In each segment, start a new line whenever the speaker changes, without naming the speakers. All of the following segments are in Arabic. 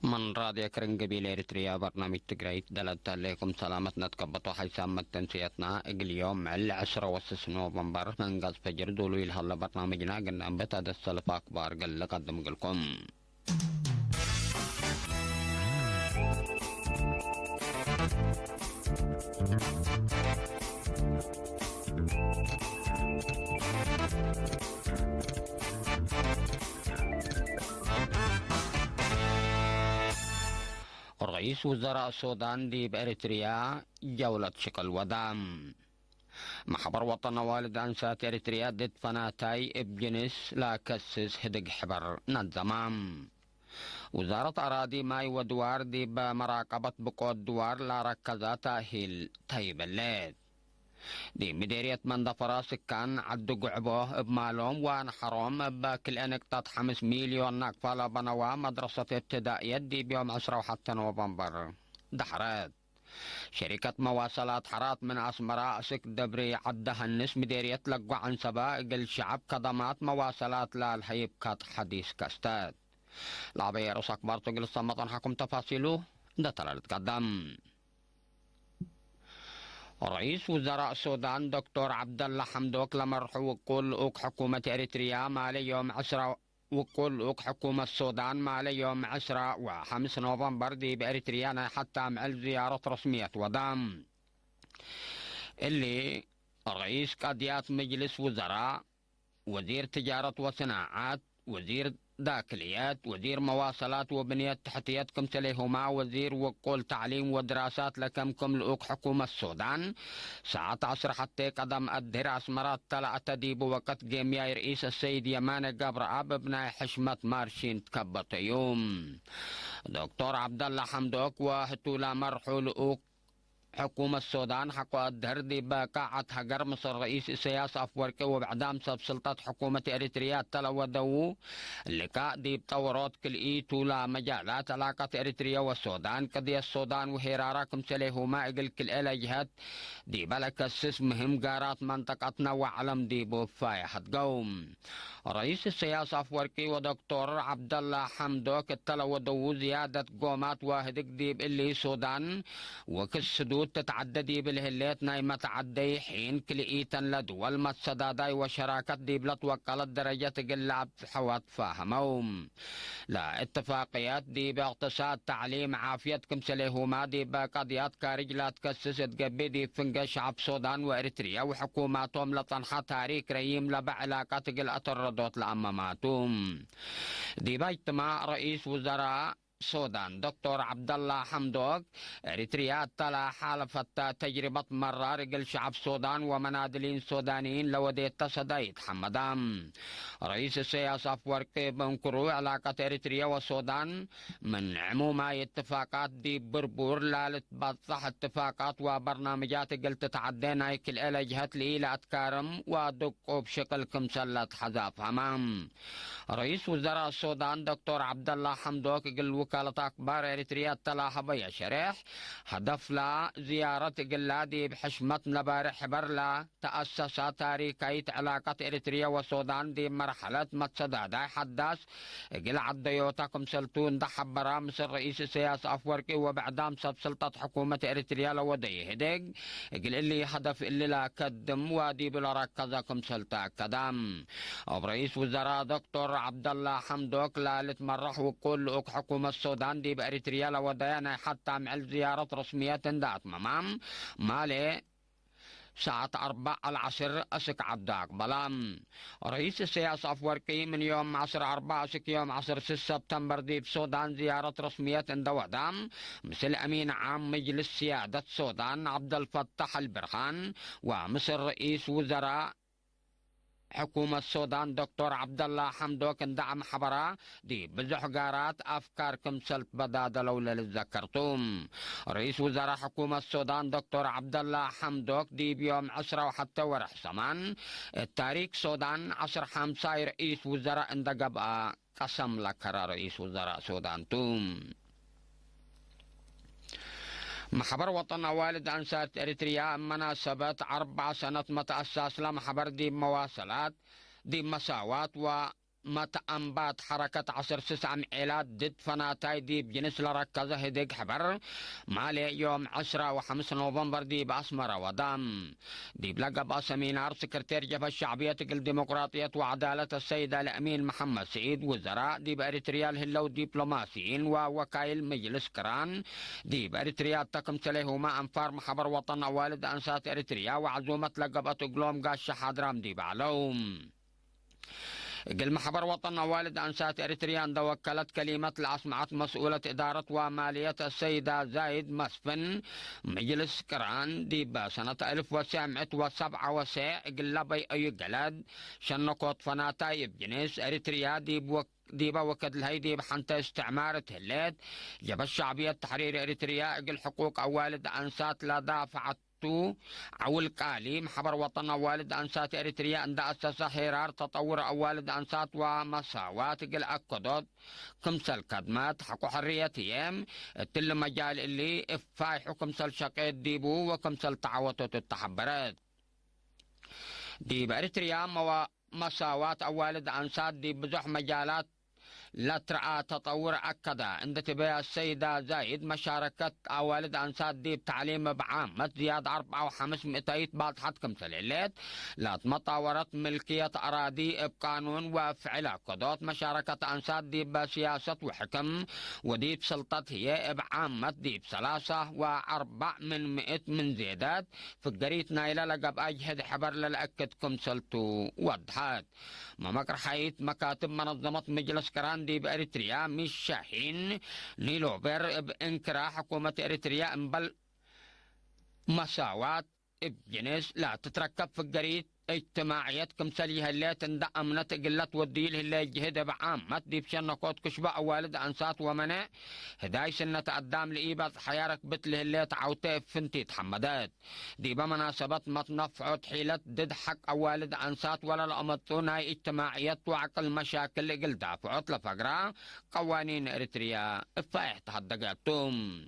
من راضي كرن قبيلة إريتريا برنامج تقريت دلت عليكم سلامتنا تكبطوا حيث تنسيتنا اليوم على 10 نوفمبر من قص فجر دولو يلهلا برنامجنا قلنا بتاد السلف أكبر قل قدم لكم. رئيس وزراء السودان دي بإريتريا جولة شكل ودام محبر وطن والد أنسات إريتريا دد فناتاي ابجنس لا كسس هدق حبر نظمام وزارة أراضي ماي ودوار دي بمراقبة بقود دوار لا ركزا تاهيل طيب الليل دي مديرية منظفرة سكان عدو قعبوه بمالوم وان حروم بكل انك 5 مليون نقفة بنوا مدرسة ابتدائية دي بيوم 10 وحتى نوفمبر دحرات شركة مواصلات حرات من أسمراء سك دبري عدها النس مديرية لقوا عن سبائق الشعب كضمات مواصلات للحيب كات حديث كاستاد لعبير وساك بارتوغل الصمتان حكم تفاصيله ده تلالت قدم. رئيس وزراء السودان دكتور عبد الله حمدوك لمرح وقول اوك حكومة اريتريا مالي يوم 10 وقول اوك حكومة السودان مالي يوم 10 و5 نوفمبر دي باريتريا حتى عمل زيارة رسمية ودام اللي رئيس قضيات مجلس وزراء وزير تجارة وصناعات وزير داخليات وزير مواصلات وبنية تحتيات كمثلهما وزير وقول تعليم ودراسات لكمكم لأوك حكومة السودان ساعة 10 حتى قدم الدهر أسمرات طلع تديب وقت جميع رئيس السيد يمان قبر أب ابن حشمة مارشين تكبط يوم دكتور عبد الله حمدوك وهتولا مرحول أوك حكومة السودان حقوا الدهر دي بقاعة هجر مصر رئيس السياسة أفوركي وبعدام سب سلطة حكومة إريتريا تلو دو اللقاء دي بطورات كل طول مجالات علاقة إريتريا والسودان قضية السودان وهرارة كمسليهما إقل كل إلى جهات دي بلك السس مهم قارات منطقتنا وعلم دي بوفاية قوم رئيس السياسة أفوركي ودكتور عبد الله حمدوك تلو دو زيادة قومات واحدك دي اللي السودان وكسدو تتعددي بالهلات نايمة تعدي حين كلئيتا لدول متصداداي وشراكة ديبلت وقلت درجة قلعب حوات فاهمهم لا اتفاقيات دي باقتصاد تعليم عافية كمسليهما دي بقضيات كارجلات كسست قبي دي فنقى شعب سودان وإريتريا وحكوماتهم لطنحة تاريخ ريم لبع علاقات قلعة الردوت لأماماتهم دي باجتماع رئيس وزراء السودان دكتور عبد الله حمدوك إريتريا طلع حالفة تجربة مرة رجل شعب السودان ومنادلين سودانيين لودي تصديت حمدام رئيس السياسة أفوركي بنكرو علاقة إريتريا والسودان من عموما اتفاقات دي بربور لالت بطح اتفاقات وبرنامجات قلت تعدينا كل إلى جهات لإلى أتكارم ودقوا بشكل كمسلة حذاف همام رئيس وزراء السودان دكتور عبد الله حمدوك قل وكالة أخبار إريتريا تلاحظ يا شريح هدف لا زيارة قلادي بحشمة نبارح برلا تأسس تاريخية علاقة إريتريا والسودان دي مرحلة متصدادة حداث قل عديوتكم سلطون دحب برامس الرئيس السياسة أفوركي وبعدام سب سلطة حكومة إريتريا لودي هدق قل اللي هدف اللي لا كدم وادي بلا ركزكم سلطة كدام رئيس وزراء دكتور عبد الله حمدوك لالت مرح وقول لك حكومة السودان دي بأريتريا لودينا حتى عمل زيارة رسمية دات ممام مالي ساعة 4 العصر أسك عبداك بلام رئيس السياسة أفوركي من يوم 10/4 أسك يوم 6 سبتمبر دي بسودان زيارة رسمية دوادام مثل أمين عام مجلس سيادة السودان عبد الفتاح البرهان ومصر رئيس وزراء حكومة السودان دكتور عبد الله حمدوك اندعم حبرا دي بزحقارات أفكاركم سلط بداد لولا للذكرتم رئيس وزراء حكومة السودان دكتور عبد الله حمدوك دي بيوم 10 وحتى ورح سمان التاريخ السودان 10/5 رئيس وزراء اندقب قسم لك رئيس وزراء السودان توم محبر وطن والد أنسات إريتريا مناسبة 4 سنة متأسس لمحبر دي مواصلات دي مساواة أنبات حركة عصر 9 معيلات ضد فناتاي دي بجنس لركزة هديك حبر مالي يوم 10 و5 نوفمبر دي بأسمرة ودام دي بلقب سمينار سكرتير جبهة الشعبية الديمقراطية وعدالة السيدة الأمين محمد سعيد وزراء دي بأريتريا الهلو دبلوماسيين ووكايل مجلس كران دي بأريتريا تقم سليهما أنفار محبر وطن والد أنسات أريتريا وعزومة لقبت قلوم قاش حادرام دي بعلوم قل محبر وطن والد أنسات أريتريا أن وكلت كلمة الأسمعت مسؤولة إدارة ومالية السيدة زايد مسفن مجلس كران دي بسنة 1997 قل بي أي قلد شنقوط فناتاي بجنس أريتريا ديبا وكد الهيدي بحنت استعمار تهليت جب الشعبية تحرير أريتريا قل حقوق أوالد أنسات لا دافعت عول قالي محبر وطن والد أنسات أريتريا أن أسس حرار تطور أوالد أنسات ومساوات قل أكدود كمسل خدمات حقو حريتيهم تل مجال اللي إفاي حكمسل شقيت ديبو وكمسل تعوتت التحبرات دي بأريتريا مساوات أوالد أنسات دي بزح مجالات لا ترعى تطور أكدا عند تبيع السيدة زايد مشاركة أوالد أنسات دي بتعليم بعامة زيادة 4 و5 مئتيت بعد حدكم سليلات لا تمطورت ملكية أراضي بقانون وفعل قضاء مشاركة أنسات دي بسياسة وحكم ودي بسلطة هي بعامة دي بثلاثة و4 من مئة من زيادات في القريت نايلة لقب أجهد حبر للأكدكم سلتو وضحات ما مكرحيت مكاتب منظمة مجلس كران دي بأريتريا مش شاحين نيلوبر بإنكرا حكومة أريتريا بل مساواة بجنس لا تتركب في القريت اجتماعية كمسليها اللي تندع أمنة قلت وديله اللي جهد بعامة دي بشن قوت كشبة والد أنسات ومنع هداي سنة قدام لإيبات حيارك بتله اللي تعوته فنتي تحمدات دي بمناسبة متنفعت حيلة ضد حق والد أنسات ولا الأمطون هاي اجتماعية وعقل مشاكل اللي قل دافعت لفقرة قوانين إريتريا فايح تحدقاتهم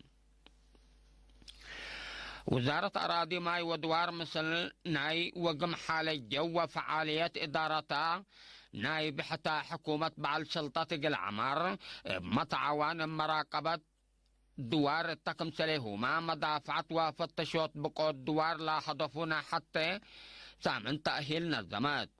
وزارة أراضي ماي ودوار مثل ناي وقم حالة جو وفعاليات إدارتها ناي بحتى حكومة بعض سلطة العمر متعاون مراقبة دوار التقم سليهما مدافعة وفتشوت بقود دوار لا هدفنا حتى سامن تأهيل نظمات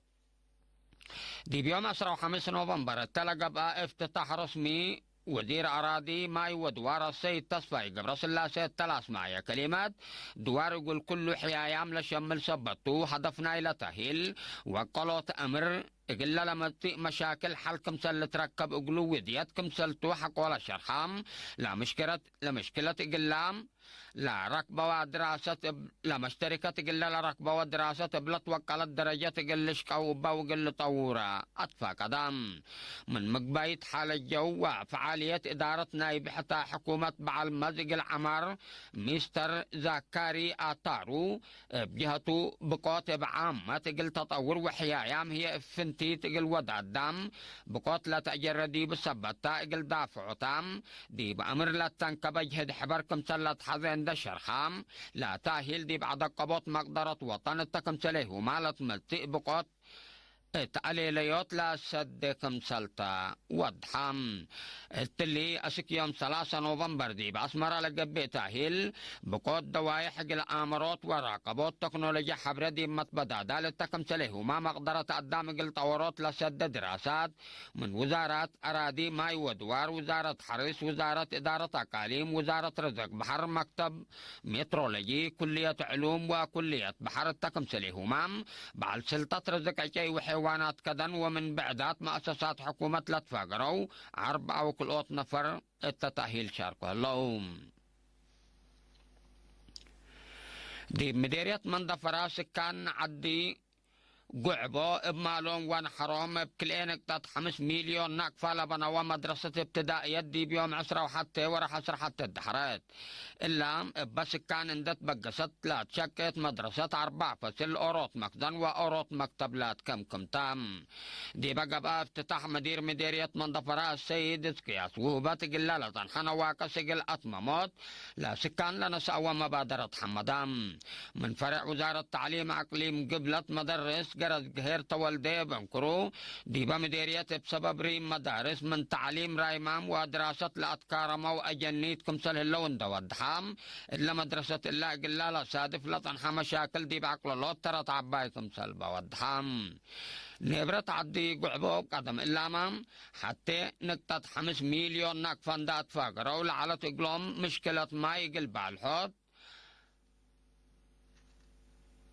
دي بيوم 15 نوفمبر تلقى بقى افتتاح رسمي وزير أراضي ماي ودوار السيد تصفى قبرص الله سيد تلاس معي كلمات دوار يقول كل حيايام لشمل سبطو هدفنا إلى تهيل وقلوت أمر إقلا لما مشاكل حل كمسل تركب أقلو وديات كمسل توحق ولا شرحام لا مشكلة إقلام لا ركبة ودراسة لا مشتركة إقلا لا ركبة ودراسة بلط وقلت درجة إقل شكاوبة وقل طورة أطفى قدام من مقبايت حال الجو وفعالية إدارة نائب حتى حكومة بعل مزق العمر مستر زكاري آتارو بجهته بقوت بعامة تقل تطور وحيايام هي فنتي تقل ودع الدم بقوت لا تأجر دي بسبتا تقل دافع تام دي بأمر لا تنكب جهد حبركم سلت حزين دشر خام لا تاهيل دي بعد قبوت مقدرة وطن التكم سليه مالت ملتئ بقوت تعليليوت لا صدقم سلطة وضحام التلي أسك يوم 3 نوفمبر دي بأسمرة لقبي تاهيل بقود دوايح الآمرات وراقبوت تكنولوجيا حبرة دي متبدا دال التكم سليه ما مقدرة قدام الطورات لسد دراسات من وزارات أراضي ماي ودوار وزارة حرس وزارة إدارة أقاليم وزارة رزق بحر مكتب مترولوجي كلية علوم وكلية بحر التكم سليه مام بعد سلطة رزق عشي وحيوانات كذا ومن بعدات مؤسسات حكومة لا تفاقروا 4 وكل نفر التتأهيل شاركوا اللهم دي مديرية منظفرة سكان عدي قعبو بمالون وان حرام بكلينك تات 5 مليون نقفة لبنوا مدرسة ابتدائية دي بيوم 10 وحتى ورح 10 حتى الدحرات إلا بس كان اندت بقست لا تشكت مدرسة 4 فصل أوروت مكدن وأوروت مكتب لا كم تام دي بقى افتتاح مديرية منظفرة السيد اسكياس وهبات قلالة حنا واقسقل أطمموت لا سكان لنا سأوى مبادرة حمدام من فرع وزارة تعليم أقليم قبلة مدرس جرز جهير تولدي بنكرو دي بمديرية بسبب ريم مدارس من تعليم رايمام ودراسة لأتكارما وأجنيت كمسل اللون دودحام إلا مدرسة الله قلالة سادف لطنحا مشاكل دي بعقل الله ترى تعباي كمسل بودحام نبرة عدي قعبو قدم إلامام حتى نكتة 5 مليون نكفندات فاقروا لعلى تقلوم مشكلة ما يقلب على الحوت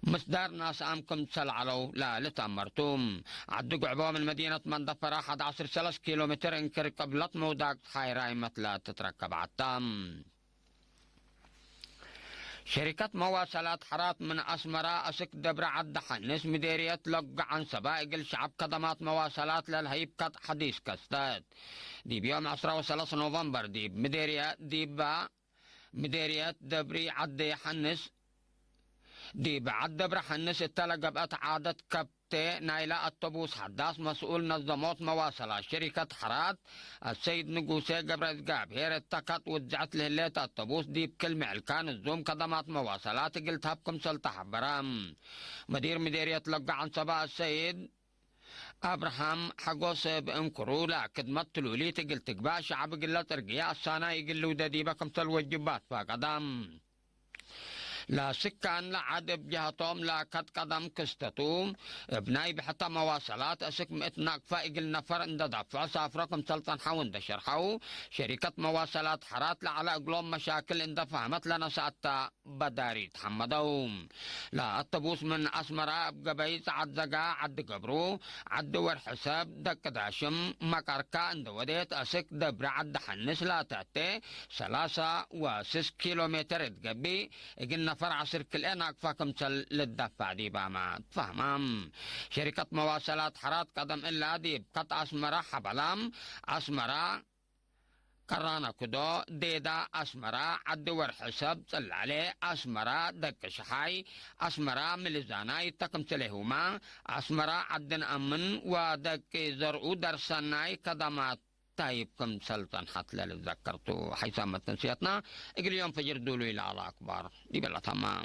مصدر ناس أمكم تسلعلو لا لتأمرتم عدو قعبو من مدينة مندفرة 11 كيلومتر انكر قبلت موداك حيراي مثلا تتركب عالتام شركة مواصلات حرات من أسمرة أسك دبر عد حنس مديرية لقع عن سبائق الشعب خدمات مواصلات للهيب قد حديث كستات دي بيوم 10 نوفمبر دي مديرية دبري عد حنس دي بعد دبر حنس التلقبت عادة كبتة نايلة الطبوس حداث مسؤول نظمات مواصلات شركة حرات السيد نقوسي قبرت قاب هير اتكت وزعت لهليت الطبوس دي بكل معلكان الزوم خدمات مواصلات قلت هبكم سلطة برام مدير مديرية لقى عن صباح السيد ابراهام حقوس بانكرو لا كدمت تلولي تقل تقبا شعب قلة ترقيا السانا يقلوا داديبا كمسل وجبات فقدام لا سكان لا عدب جهتهم لا كد قدم كستتوم بناي بحتى مواصلات اسك مئتناك فائق النفر اند دفع سافركم سلطان حاون دشرحو شركة مواصلات حرات لعلى قلوم مشاكل اند فهمت لنا ساعتا بداري تحمدوم لا الطبوس من اسمراء بقبيس عد زقا عد قبرو عد ور حساب دك داشم مكاركا اند وديت اسك دبر عد حنس لا تأتي 3 كيلومتر تقبي اقلنا فرع سيرك الان اكفاكم للدفع دي باما تفهمام شركة مواصلات حرات قدم الا دي بقطع اسمرا حبلام اسمرا قرانا كدو ديدا اسمرا عد ور حساب طلع عليه اسمرا دك شحاي اسمرا ملزاناي تقم تلهما اسمرا عدن امن ودك زرعو درسناي قدمات طيب كم سلطان حتى لذكرتو حيثما تنسيتنا اقل يوم فجر دولو الى على اكبر دي بلا تمام